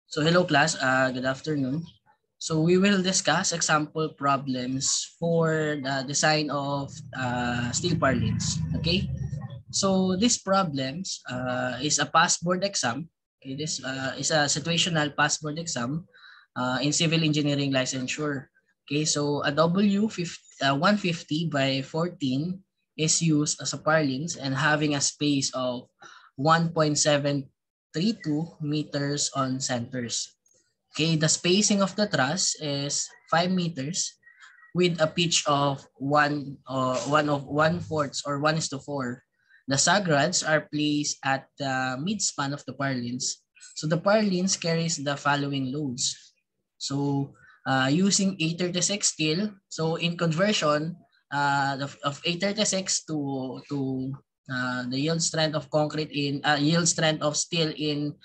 So hello class, good afternoon. So we will discuss example problems for the design of steel purlins. Okay. So these problems is a past board exam. Okay, this is a situational past board exam in civil engineering licensure. Okay, so a W50, 150 by 14 is used as a purlins and having a space of 1.732 meters on centers. Okay, the spacing of the truss is 5 meters with a pitch of 1/4 or 1:4. The sagrods are placed at the midspan of the purlins. So the purlins carries the following loads. So using 836 steel, so in conversion of 836 to the yield strength of concrete in yield strength of steel in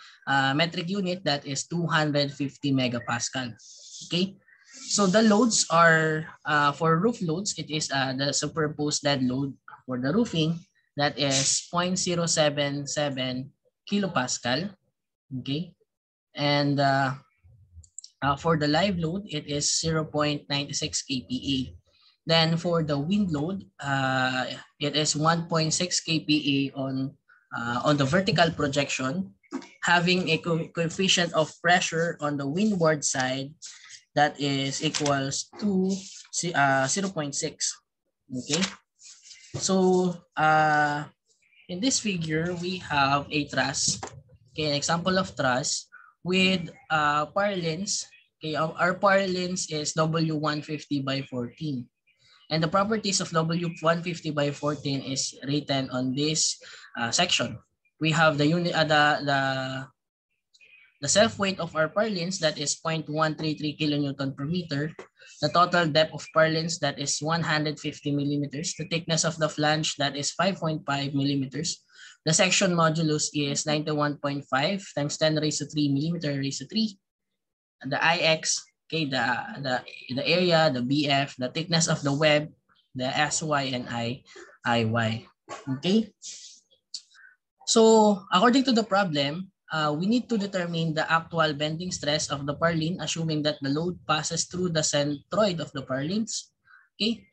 metric unit, that is 250 megapascal. Okay. So the loads are for roof loads, it is the superimposed dead load for the roofing, that is 0.077 kilopascal. Okay. And for the live load, it is 0.96 kPa. Then for the wind load, it is 1.6 kPa on the vertical projection, having a coefficient of pressure on the windward side that is equals to 0.6. Okay. So in this figure, we have a truss. Okay, an example of truss with purlins. Okay, our purlins is W150 by 14. And the properties of W150 by 14 is written on this section. We have the unit, the self-weight of our purlins, that is 0.133 kilonewton per meter. The total depth of purlins, that is 150 millimeters. The thickness of the flange, that is 5.5 millimeters. The section modulus is 91.5 times 10 raised to 3 millimeter raised to 3. And the IX, okay, the area, the BF, the thickness of the web, the SY and IY. Okay. So according to the problem, we need to determine the actual bending stress of the purlin, assuming that the load passes through the centroid of the purlins. Okay.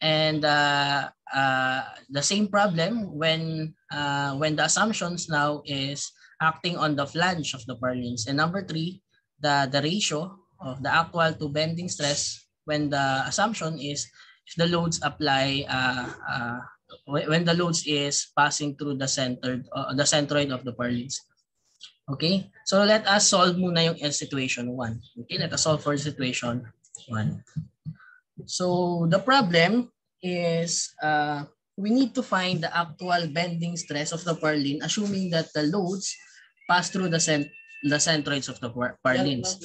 And the same problem when the assumptions now is acting on the flange of the purlins. And number 3, the ratio of the actual to bending stress when the assumption is if the loads apply when the loads is passing through the centroid of the purlins. Okay, so let us solve muna yung situation 1. Okay, let us solve for situation 1. So the problem is we need to find the actual bending stress of the purlin, assuming that the loads pass through the centroids of the purlins.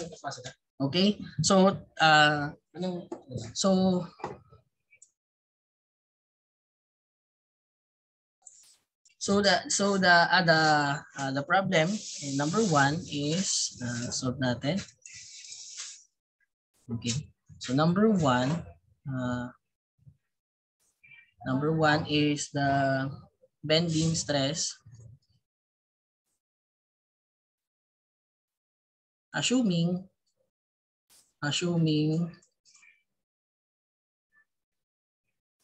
Okay, so the problem number 1 is solve natin. Okay, so number 1 is the bending stress assuming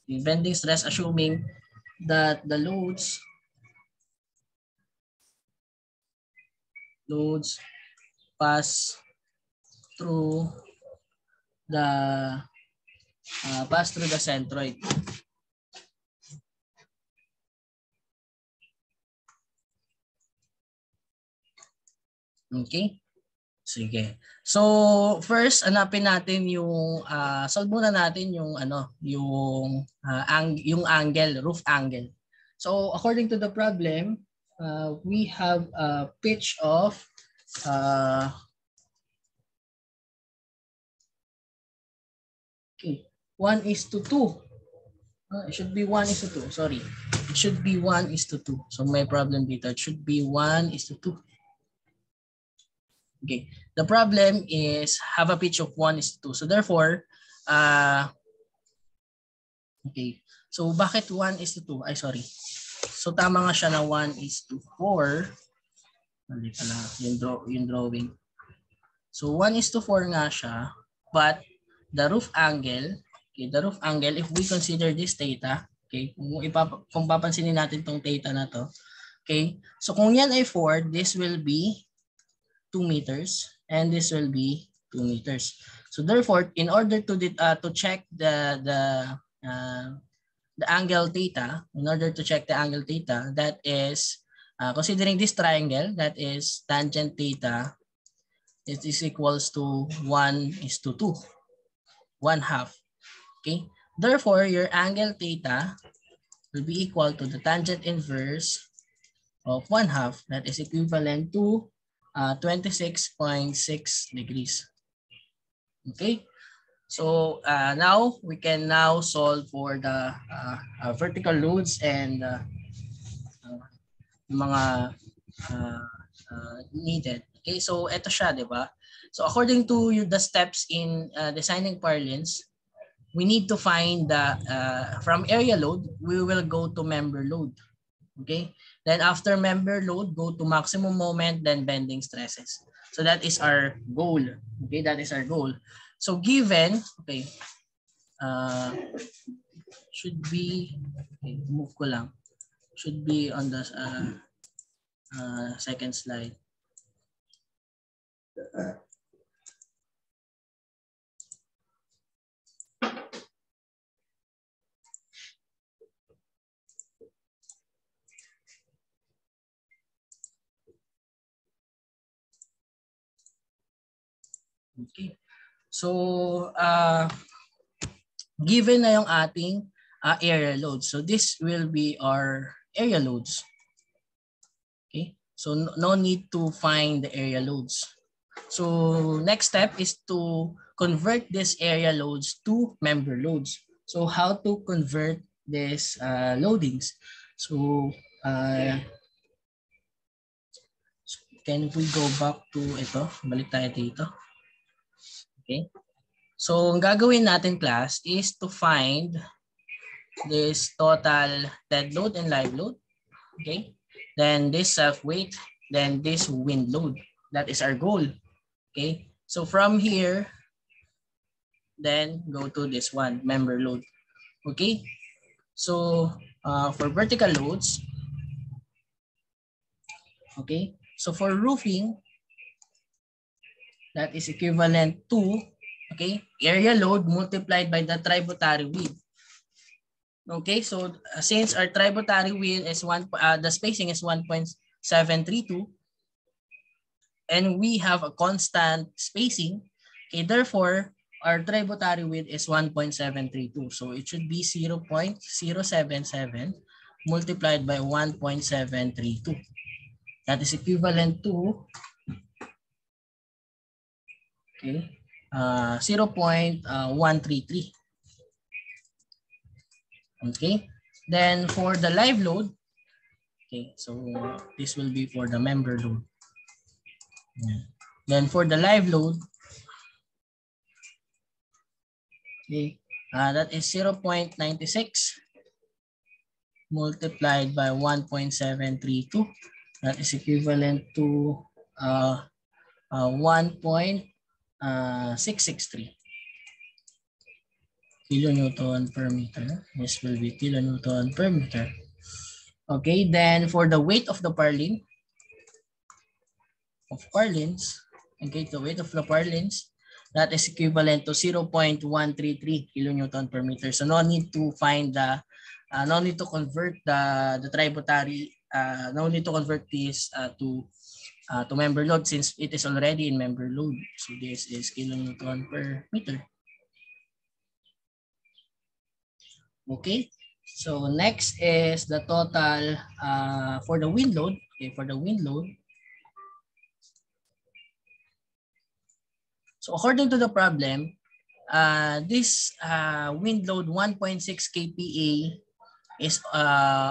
the bending stress assuming that the loads pass through the centroid. Okay? Sige. So first hanapin natin yung solve muna natin yung yung angle, roof angle. So according to the problem, we have a pitch of 1:2. It should be 1:2. Sorry. It should be 1:2. So may problem dito. It should be 1:2. Okay. The problem is have a pitch of 1:2. So therefore, okay. So bakit 1:2? Ay, sorry. So tama nga siya na 1:4. Mali pala yung drawing. So 1:4 nga siya, but the roof angle, okay, the roof angle, if we consider this theta, okay, kung papansinin natin tong theta na to, okay, so kung yan ay 4, this will be 2 meters and this will be 2 meters. So therefore, in order to check the angle theta, in order to check the angle theta, that is considering this triangle, that is tangent theta, it is equals to 1:2, 1/2. Okay. Therefore, your angle theta will be equal to the tangent inverse of 1/2, that is equivalent to 26.6 degrees. Okay. So now we can now solve for the vertical loads and mga needed. Okay, so ito siya, di ba? So according to the steps in designing purlins, we need to find the from area load, we will go to member load. Okay, then after member load, go to maximum moment, then bending stresses. So that is our goal. Okay, that is our goal. So given, okay, should be, okay, move ko lang, should be on the second slide. Okay. So, given na yung ating area loads. So, this will be our area loads. Okay. So, no need to find the area loads. So, next step is to convert this area loads to member loads. So, how to convert this loadings? So, can we go back to ito? Balik tayo dito. Okay. So, ang gagawin natin, class, is to find this total dead load and live load. Okay. Then this self-weight, then this wind load. That is our goal. Okay. So, from here, then go to this one, member load. Okay. So, for vertical loads, okay. So, for roofing, that is equivalent to, okay, area load multiplied by the tributary width. Okay, so since our tributary width is the spacing is 1.732, and we have a constant spacing, okay, therefore our tributary width is 1.732. So it should be 0.077 multiplied by 1.732. That is equivalent to, okay, 0.133. Okay, then for the live load, okay, so this will be for the member load. Then for the live load, okay, that is 0.96 multiplied by 1.732. That is equivalent to 1.663 kilonewton per meter. This will be kilonewton per meter. Okay, then for the weight of the purlin, okay, the weight of the purlins, that is equivalent to 0.133 kilonewton per meter. So no need to find the, no need to convert the tributary, no need to convert this to member load since it is already in member load. So this is kilonewton per meter. Okay, so next is the total for the wind load. Okay, for the wind load. So according to the problem, this wind load 1.6 kPa is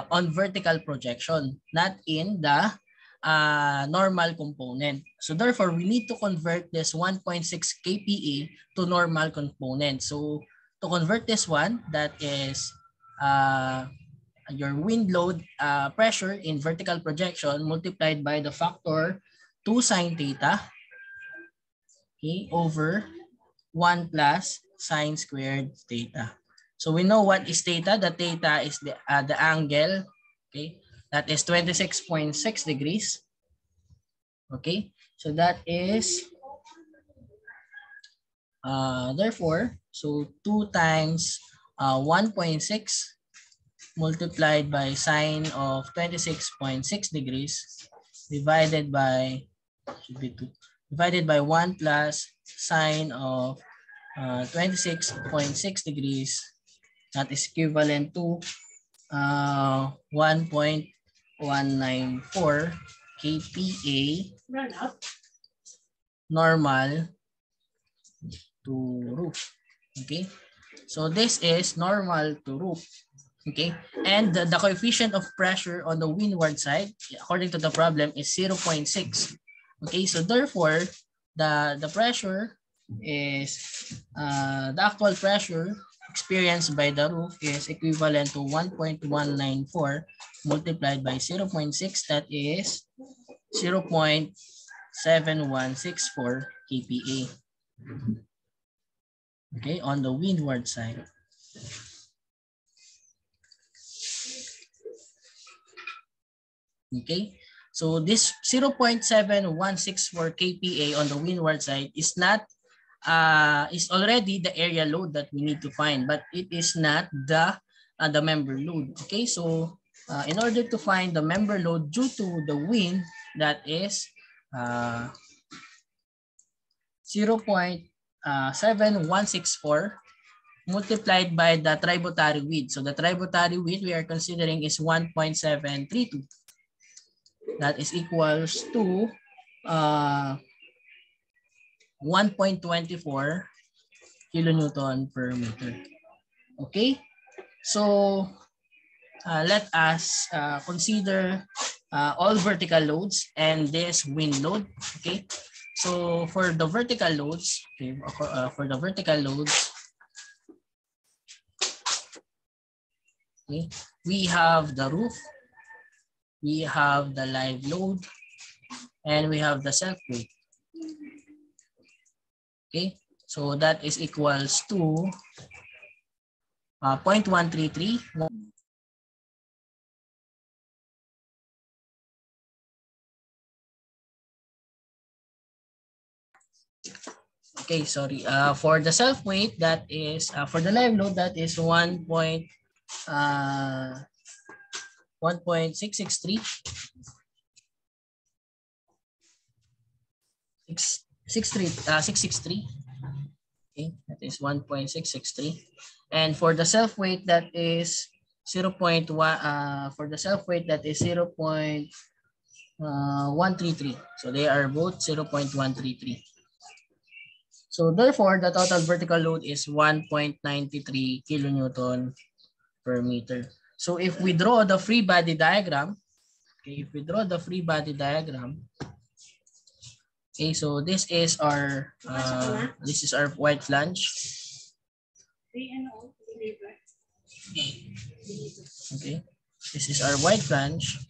on vertical projection, not in the normal component. So therefore, we need to convert this 1.6 kPa to normal component. So to convert this one, that is your wind load pressure in vertical projection multiplied by the factor 2 sine theta. okay, over 1 plus sine squared theta. So we know what is theta. The theta is the angle, okay, that is 26.6 degrees. Okay, so that is therefore, so 2 times 1.6 multiplied by sine of 26.6 degrees divided by, should be 2, divided by 1 plus sine of 26.6 degrees, that is equivalent to 1.194 kPa normal to roof. Okay, so this is normal to roof. Okay, and the coefficient of pressure on the windward side, according to the problem, is 0.6. Okay, so therefore, the pressure is, the actual pressure experienced by the roof is equivalent to 1.194 multiplied by 0.6, that is 0.7164 kPa. Okay, on the windward side. Okay, so this 0.7164 kPa on the windward side is not, is already the area load that we need to find, but it is not the member load. Okay, so in order to find the member load due to the wind, that is 0.7164 multiplied by the tributary width. So the tributary width we are considering is 1.732. That is equals to 1.24 kilonewton per meter. Okay, so let us consider all vertical loads and this wind load. Okay, so for the vertical loads, okay, for the vertical loads, okay, we have the roof, we have the live load, and we have the self weight. Okay, so that is equals to 0.133. Okay, sorry. For the self weight, that is for the live load, that is 1.663. 663. Okay, that is 1.663. And for the self weight, that is 0.1. For the self weight, that is 0.133. So they are both 0.133. So therefore, the total vertical load is 1.93 kilonewton per meter. So if we draw the free body diagram, okay, if we draw the free body diagram, okay, so this is our white flange. Okay, this is our white flange.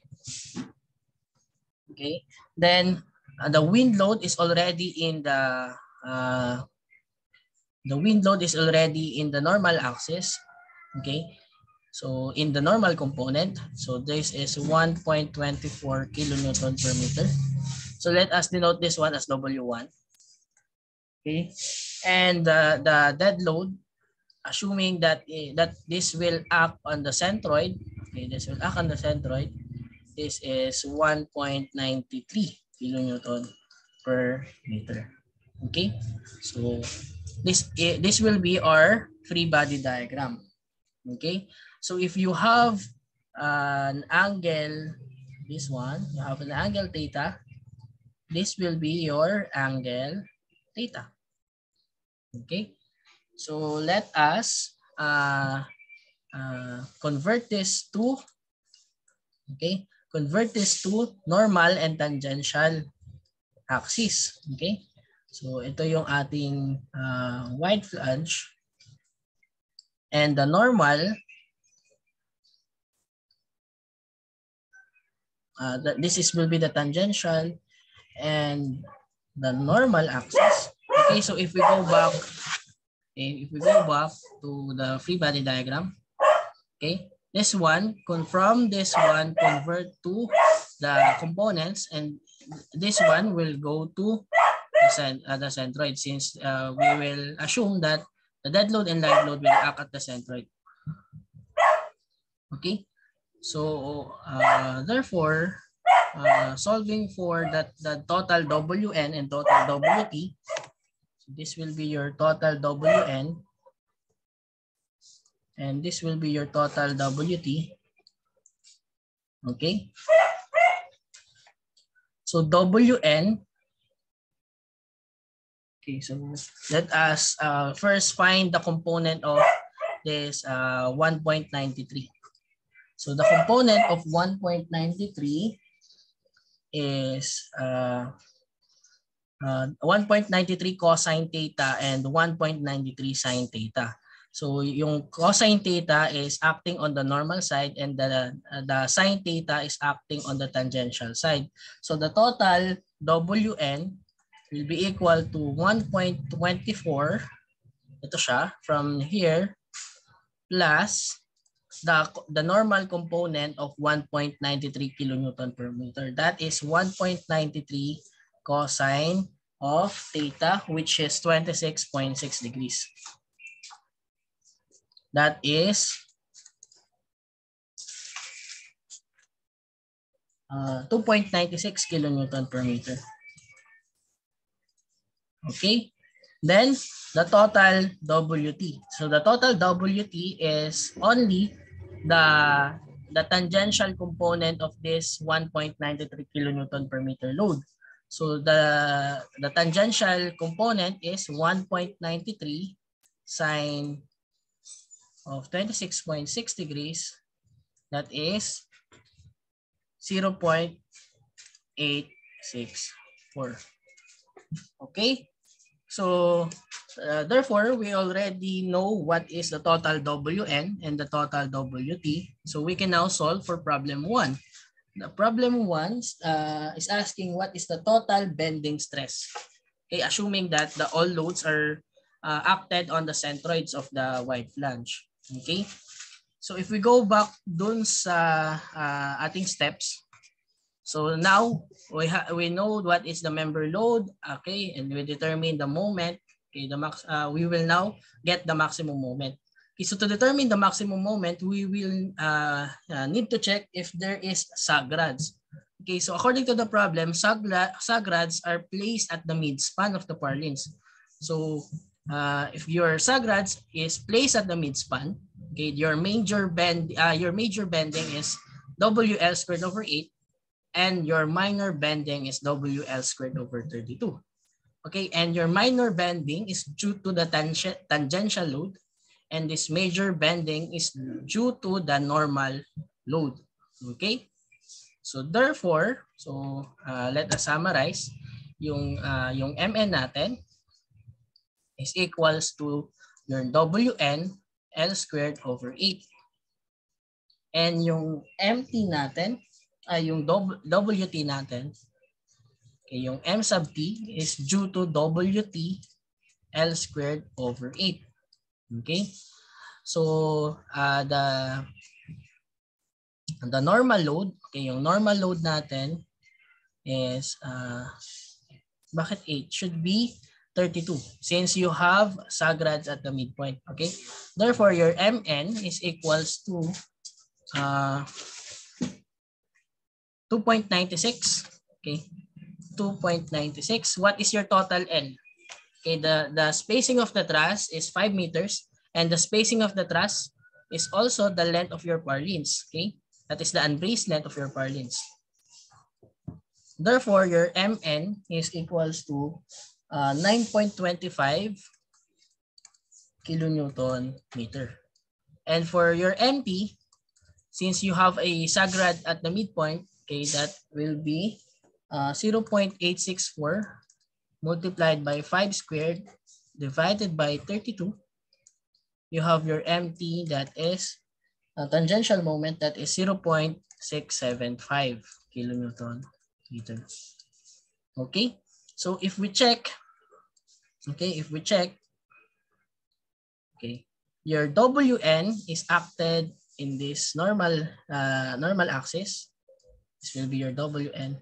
Okay, then the wind load is already in the normal axis. Okay, so in the normal component, so this is 1.24 kilonewton per meter. So let us denote this one as W1. Okay, and the dead load, assuming that this will act on the centroid, okay, this will act on the centroid, this is 1.93 kilonewton per meter. Okay, so this will be our free body diagram. Okay, so if you have an angle, this one, you have an angle theta, this will be your angle theta. Okay, so let us convert this to, okay, convert this to normal and tangential axis. Okay, so ito yung ating wide flange, and the normal, will be the tangential, and the normal axis Okay, so if we go back, to the free body diagram, okay, this one, from this one, convert to the components, and this one will go to the centroid, since we will assume that the dead load and live load will act at the centroid. Okay, so therefore, solving for the total Wn and total Wt, so this will be your total Wn and this will be your total Wt. Okay, so Wn, okay, so let us first find the component of this 1.93. So the component of 1.93 is 1.93 cosine theta and 1.93 sine theta. So yung cosine theta is acting on the normal side and the sine theta is acting on the tangential side. So the total Wn will be equal to 1.24, ito siya, from here, plus the normal component of 1.93 kilonewton per meter. That is 1.93 cosine of theta, which is 26.6 degrees. That is 2.96 kilonewton per meter. Okay, then the total Wt. So the total Wt is only the tangential component of this 1.93 kilonewton per meter load. So the tangential component is 1.93 sine of 26.6 degrees. That is 0.864. Okay, so therefore we already know what is the total Wn and the total Wt. So we can now solve for problem 1. The problem 1 is asking what is the total bending stress. Okay, assuming that all loads are acted on the centroids of the white flange. Okay, so if we go back dun sa ating steps, so now we know what is the member load, okay, and we determine the moment. Okay, we will now get the maximum moment. Okay, so to determine the maximum moment, we will need to check if there is sagrads. Okay, so according to the problem, sagrads are placed at the midspan of the purlins. So if your sagrads is placed at the midspan, okay, your major bending is WL squared over 8. And your minor bending is WL squared over 32. Okay, and your minor bending is due to the tangential load, and this major bending is due to the normal load. Okay, so therefore, let us summarize. Yung Mn natin is equals to your Wn L squared over 8. And yung Mt natin, yung Wt natin, okay, yung M sub t is due to Wt L squared over 8. Okay? So, the normal load, okay, yung normal load natin is, bakit 8? Should be 32 since you have sagrads at the midpoint. Okay? Therefore, your Mn is equals to 2.96. Okay, 2.96. What is your total L? Okay, the spacing of the truss is 5 meters, and the spacing of the truss is also the length of your purlins. Okay, that is the unbraced length of your purlins. Therefore, your Mn is equals to 9.25 kilonewton meter. And for your Mt, since you have a sagrad at the midpoint, okay, that will be 0.864 multiplied by 5 squared divided by 32. You have your Mt, that is a tangential moment, that is 0.675 kilonewton meter. Okay, so if we check Okay, if we check, okay, your WN is acted in this normal axis. This will be your WN.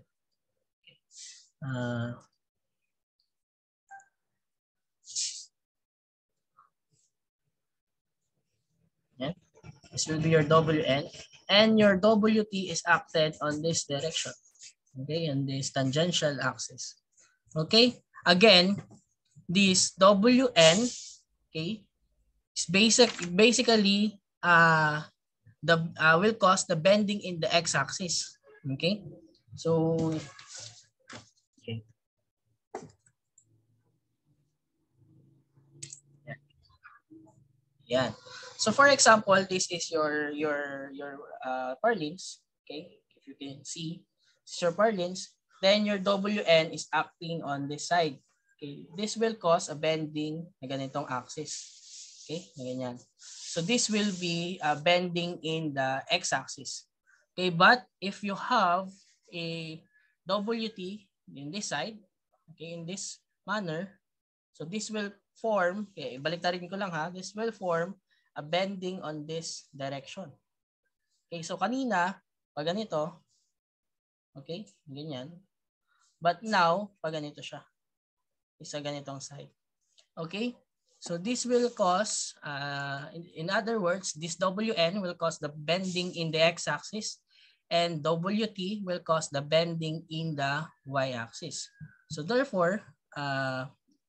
Yeah. This will be your WN, and your WT is acted on this direction. Okay, on this tangential axis. Okay, again, this WN, okay, is basically will cause the bending in the x-axis. Okay, so okay, yeah. So for example, this is your purlins. Okay, if you can see, this is your purlins. Then your WN is acting on this side. Okay, this will cause a bending na ganitong axis. Okay, na ganyan. So this will be bending in the x-axis. Okay, but if you have a WT in this side, okay, in this manner, so this will form, okay, baliktarin ko lang ha, this will form a bending on this direction. Okay, so kanina, pag ganito, okay, ganyan. But now, pag ganito siya, isa ganitong side. Okay, so this will cause, in other words, this WN will cause the bending in the x-axis, and WT will cause the bending in the y-axis. So therefore,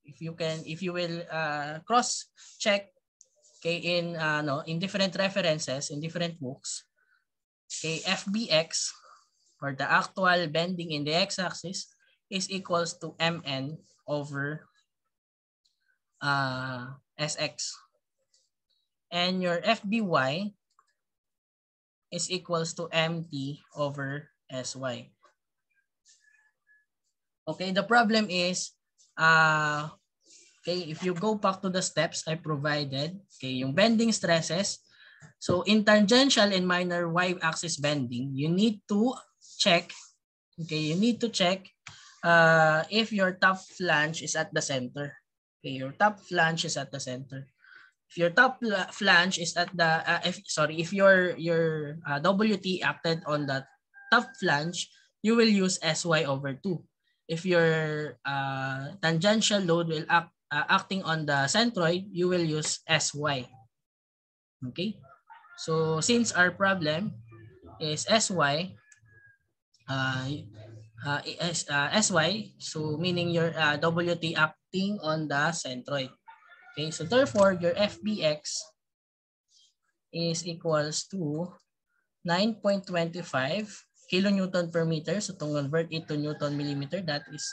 if you will cross check, okay, in different references, in different books, okay, FBX, or the actual bending in the x-axis, is equals to MN over SX. And your FBY is equals to MT over SY. Okay, the problem is, okay, if you go back to the steps I provided, okay, yung bending stresses. So in tangential and minor y-axis bending, you need to check, okay, if your top flange is at the center. Okay, your top flange is at the center. If your top flange is at the, if your WT acted on the top flange, you will use SY over 2. If your tangential load will acting on the centroid, you will use SY. Okay, so since our problem is SY, SY, so meaning your WT acting on the centroid. Okay, so therefore your FBX is equals to 9.25 kilonewton per meter. So to convert it to Newton millimeter, that is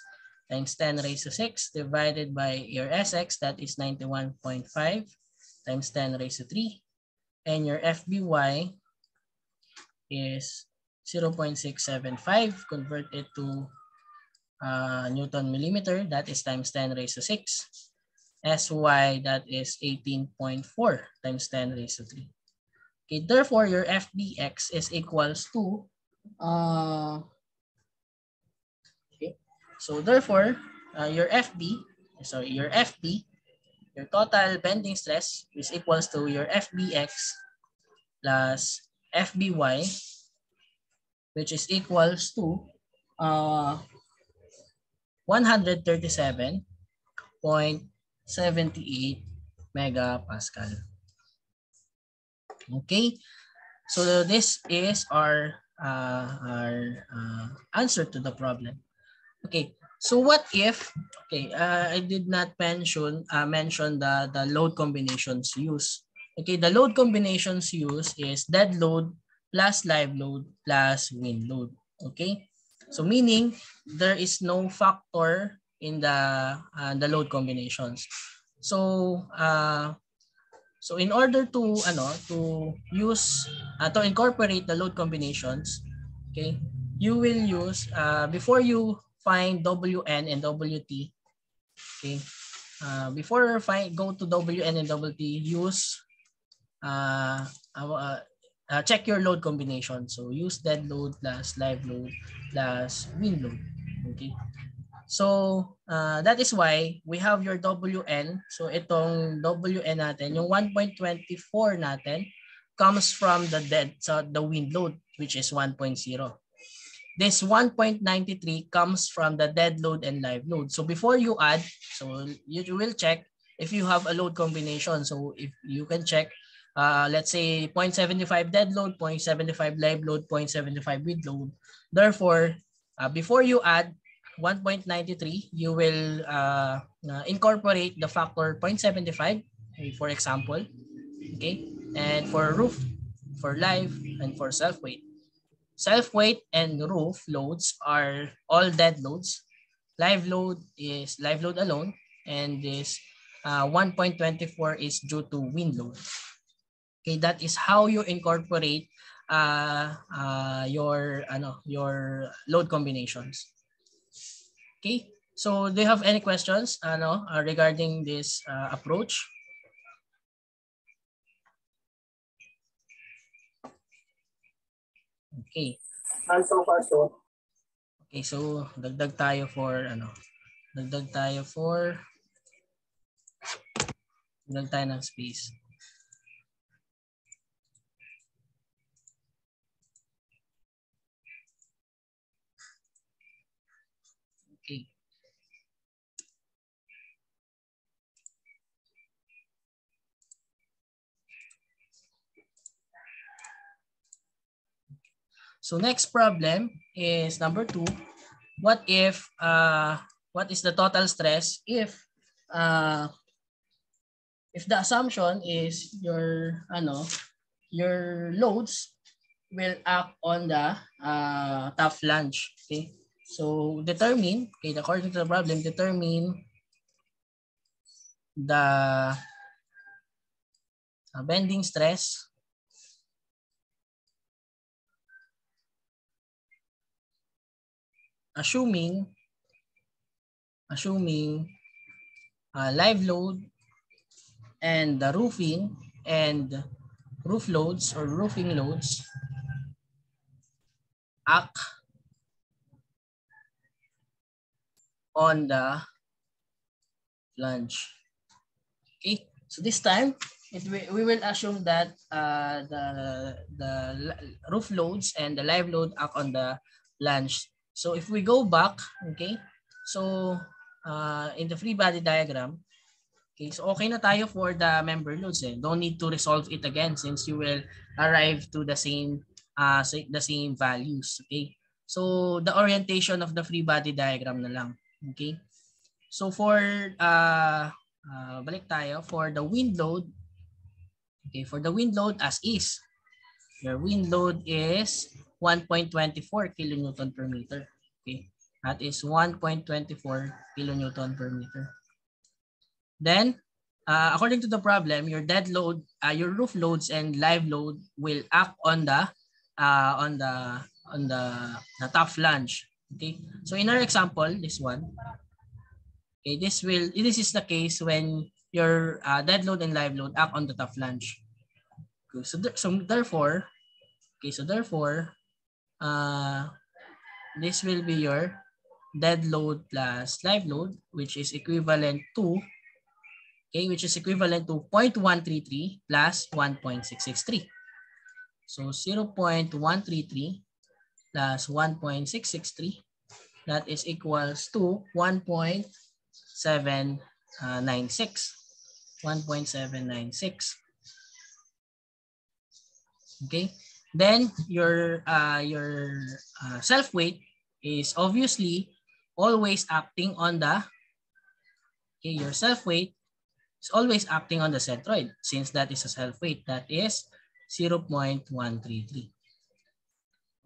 times 10 raised to 6 divided by your SX, that is 91.5 times 10 raised to 3. And your FBY is 0.675, convert it to Newton millimeter, that is times 10 raised to 6. SY, that is 18.4 times 10 raised to 3. Okay, therefore your FBX is equals to okay. So therefore your FB, your total bending stress is equals to your FBX plus FBY, which is equals to 137.78 megapascal. Okay, so this is our answer to the problem. Okay, so what if, okay, I did not mention the load combinations used. Okay, the load combinations used is dead load plus live load plus wind load. Okay, so meaning there is no factor in the load combinations. So so in order to use to incorporate the load combinations, okay, you will use before you find WN and WT, okay, before go to WN and WT, use check your load combination. So use dead load plus live load plus wind load. Okay, So that is why we have your WN. So itong WN natin, yung 1.24 natin comes from the the wind load, which is 1.0. This 1.93 comes from the dead load and live load. So before you add, so you will check if you have a load combination. So if you can check, let's say 0.75 dead load, 0.75 live load, 0.75 wind load. Therefore, before you add 1.93, you will incorporate the factor 0.75, for example, okay? And for roof, for live, and for self-weight. Self-weight and roof loads are all dead loads. Live load is live load alone, and this 1.24 is due to wind load. Okay, that is how you incorporate your load combinations. Okay, so do you have any questions regarding this approach? Okay. So far, so. Okay, so dagdag tayo for dagdag tayo ng space. Okay. So next problem is number 2. What if what is the total stress if the assumption is your loads will act on the top flange. Okay, so determine, okay, according to the problem, determine the bending stress assuming live load and the roofing and roof loads or roofing loads act on the flange. Okay, so this time we will assume that the roof loads and the live load act on the flange. So if we go back, okay, so in the free body diagram, okay, so okay na tayo for the member loads. Don't need to resolve it again since you will arrive to the same values. Okay, so the orientation of the free body diagram na lang. Okay, so for balik tayo for the wind load. Okay, for the wind load as is, your wind load is 1.24 kilonewton per meter. Okay, that is 1.24 kilonewton per meter. Then, according to the problem, your dead load, your roof loads and live load will act on the top flange. Okay, so in our example, this one, okay, this is the case when your dead load and live load act on the top flange. Okay, so therefore, this will be your dead load plus live load, which is equivalent to 0.133 plus 1.663. So 0.133 plus 1.663, that is equals to 1.796. 1.796. Okay. Then your self weight is obviously always acting on the your self weight is always acting on the centroid since that is a self weight, that is 0.133.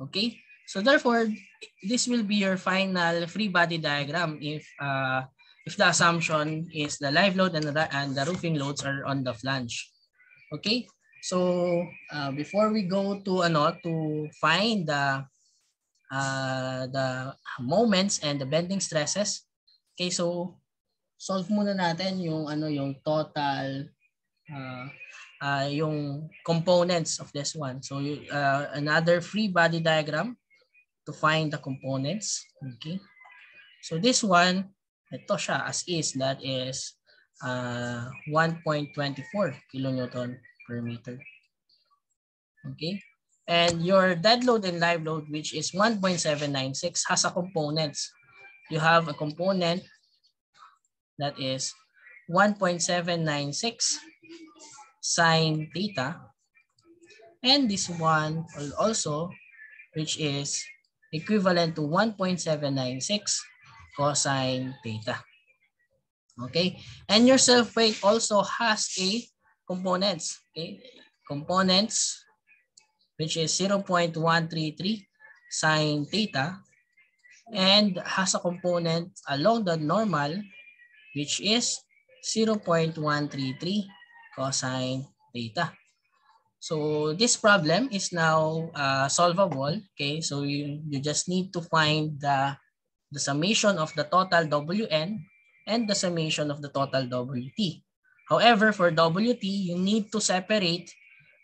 Okay, so therefore this will be your final free body diagram if the assumption is the live load and the roofing loads are on the flange. Okay, so before we go to to find the moments and the bending stresses, okay, so solve muna natin yung yung total yung components of this one. So another free body diagram to find the components. Okay, So this one, ito siya as is, that is 1.24 kilonewton per meter. Okay? And your dead load and live load, which is 1.796, has a components. You have a component that is 1.796 sine theta. And this one also, which is equivalent to 1.796 cosine theta. Okay? And your self-weight also has a components. Okay? Components, which is 0.133 sine theta, and has a component along the normal, which is 0.133 cosine theta. So this problem is now solvable. Okay, so you just need to find the summation of the total Wn and the summation of the total Wt. However, for Wt, you need to separate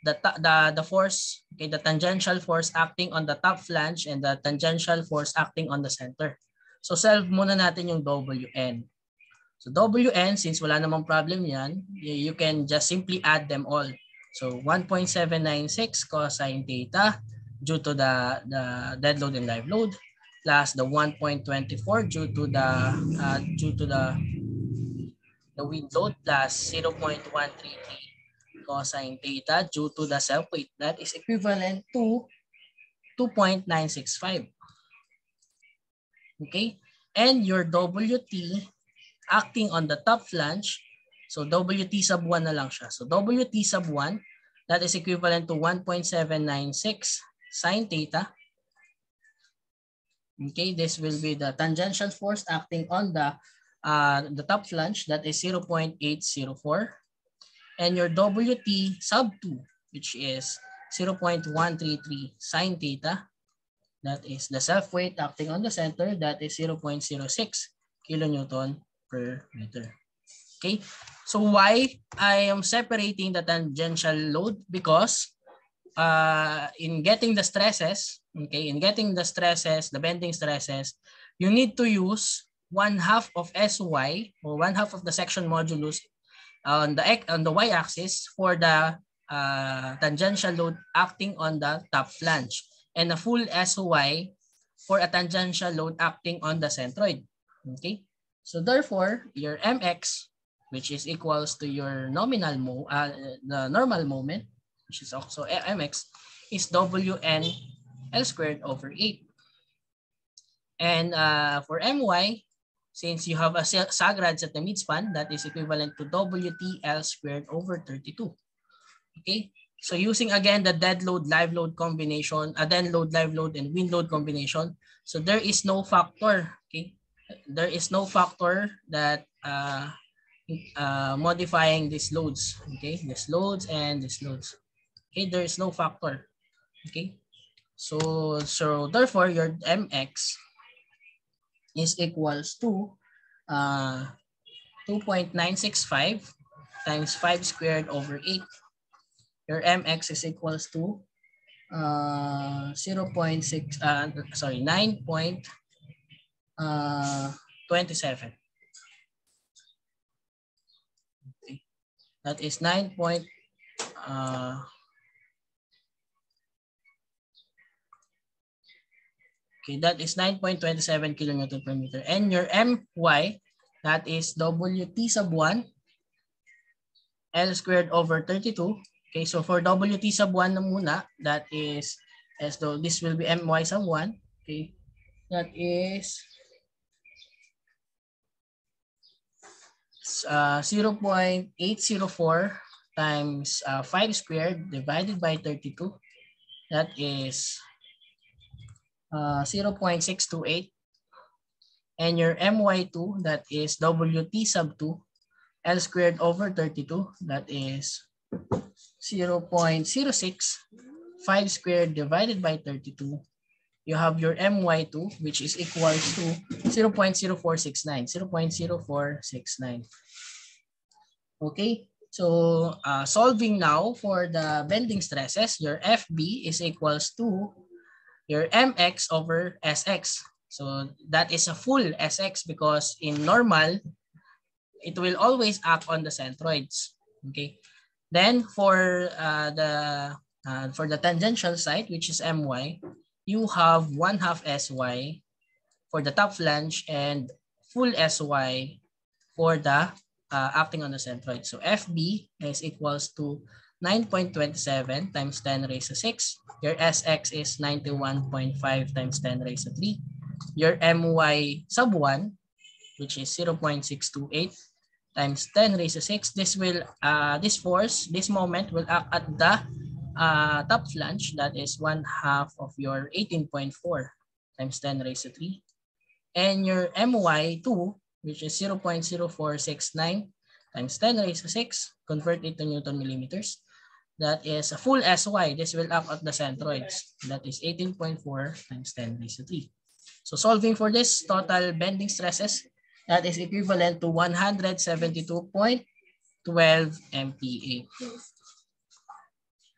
the force, okay, the tangential force acting on the top flange and the tangential force acting on the center. So solve muna natin yung Wn. So Wn, since wala namang problem yan, you can just simply add them all. So 1.796 cosine theta due to the dead load and live load, plus the 1.24 due to the wind load, plus 0.133 cosine theta due to the self-weight. That is equivalent to 2.965. Okay? And your Wt acting on the top flange, so Wt sub 1 na lang siya. So Wt sub 1, that is equivalent to 1.796 sine theta. Okay, this will be the tangential force acting on the top flange, that is 0.804. And your Wt sub 2, which is 0.133 sine theta, that is the self-weight acting on the center, that is 0.06 kilonewton per meter. Okay, so why I am separating the tangential load? Because in getting the stresses, okay, the bending stresses, you need to use 1/2 of Sy, or 1/2 of the section modulus on the y-axis for the tangential load acting on the top flange, and a full Sy for a tangential load acting on the centroid. Okay, so therefore your mx, which is equals to your the normal moment, which is also mx, is Wn L squared over 8. And for my, since you have a sagrads at the midspan, that is equivalent to Wt L squared over 32. Okay, so using again the dead load, live load combination, dead load, live load, and wind load combination, so there is no factor. Okay, there is no factor that modifying these loads. Okay, these loads and these loads. Okay, there is no factor. Okay, so therefore your mx is equals to 2.965 times 5 squared over 8. Your mx is equals to 9.27. Okay. That is 9. Okay, that is 9.27 kilonewton per meter. And your my, that is Wt sub 1 L squared over 32. Okay, so for Wt sub 1 na muna, that is, as though this will be my sub 1. Okay, that is 0.804 times 5 squared divided by 32. That is 0.628. And your my2, that is Wt sub 2 L squared over 32, that is 0.06. 5 squared divided by 32. You have your my2, which is equals to 0.0469. 0.0469. Okay, so solving now for the bending stresses, your FB is equals to your mx over sx. So that is a full SX because in normal, it will always act on the centroids. Okay. Then for the tangential side, which is MY, you have 1/2 SY for the top flange and full SY for the acting on the centroid. So FB is equals to 9.27 times 10 raised to 6. Your SX is 91.5 times 10 raised to 3. Your MY sub 1, which is 0.628 times 10 raised to 6. This will, this moment will act at the top flange. That is 1/2 of your 18.4 times 10 raised to 3. And your MY2, which is 0.0469 times 10 raised to 6, convert it to Newton millimeters. That is a full SY. This will act at the centroids. That is 18.4 times 10 raised to 3. So solving for this total bending stresses, that is equivalent to 172.12 MPa.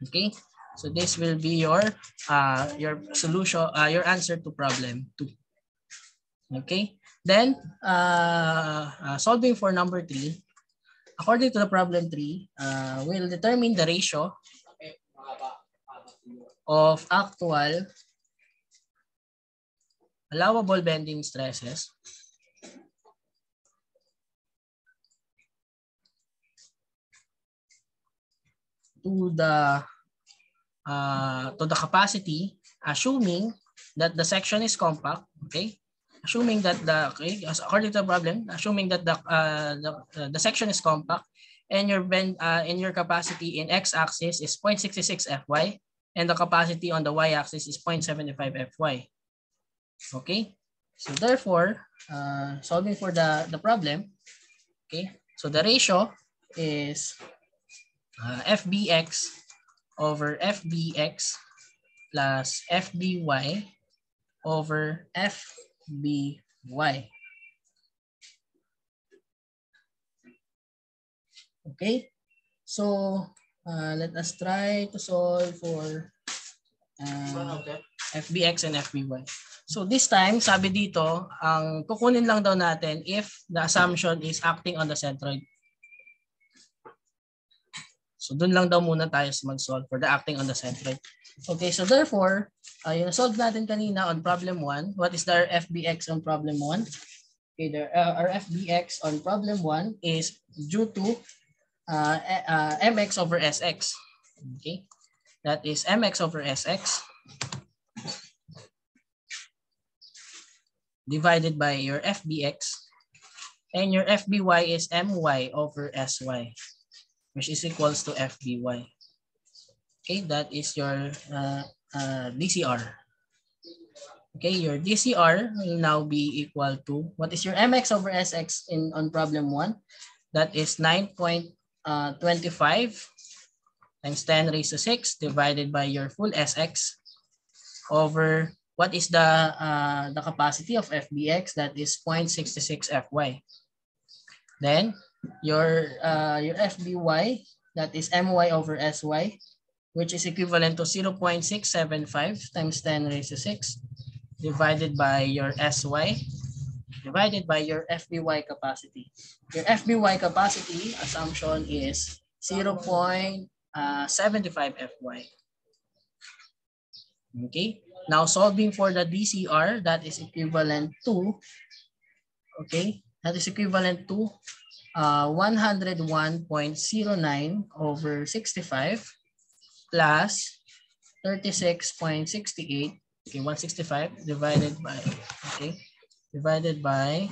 Okay, so this will be your solution, your answer to problem 2. Okay, then solving for number 3. According to the problem 3, we'll determine the ratio of actual allowable bending stresses to the capacity, assuming that the section is compact. Okay, assuming that according to the problem, assuming that the section is compact and your bend in your capacity in x-axis is 0.66 Fy and the capacity on the y-axis is 0.75 Fy. Okay, so therefore, solving for the problem, okay, so the ratio is FBX over FBX plus FBY over FBY. Okay, so let us try to solve for FBX and FBY. So this time, sabi dito, ang kukunin lang daw natin if the assumption is acting on the centroid. So dun lang daw muna tayo mag-solve for the acting on the centroid. Okay, so therefore, yung solve natin kanina on problem 1, what is the FBX on problem 1? Okay, our FBX on problem 1 is due to MX over SX. Okay, that is MX over SX divided by your FBX, and your FBY is MY over SY, which is equals to FBY. Okay, that is your DCR. Okay, your DCR will now be equal to, what is your MX over SX on problem 1? That is 9.25 times 10 raised to 6 divided by your full SX over what is the capacity of FBX, that is 0.66 Fy. Then your FBY, that is MY over SY, which is equivalent to 0.675 times 10 raised to 6 divided by your SY divided by your FBY capacity. Your FBY capacity assumption is 0.75 Fy. Okay, now solving for the DCR, that is equivalent to, okay, that is equivalent to 101.09 over 65 plus 36.68, okay, 165 divided by, okay, divided by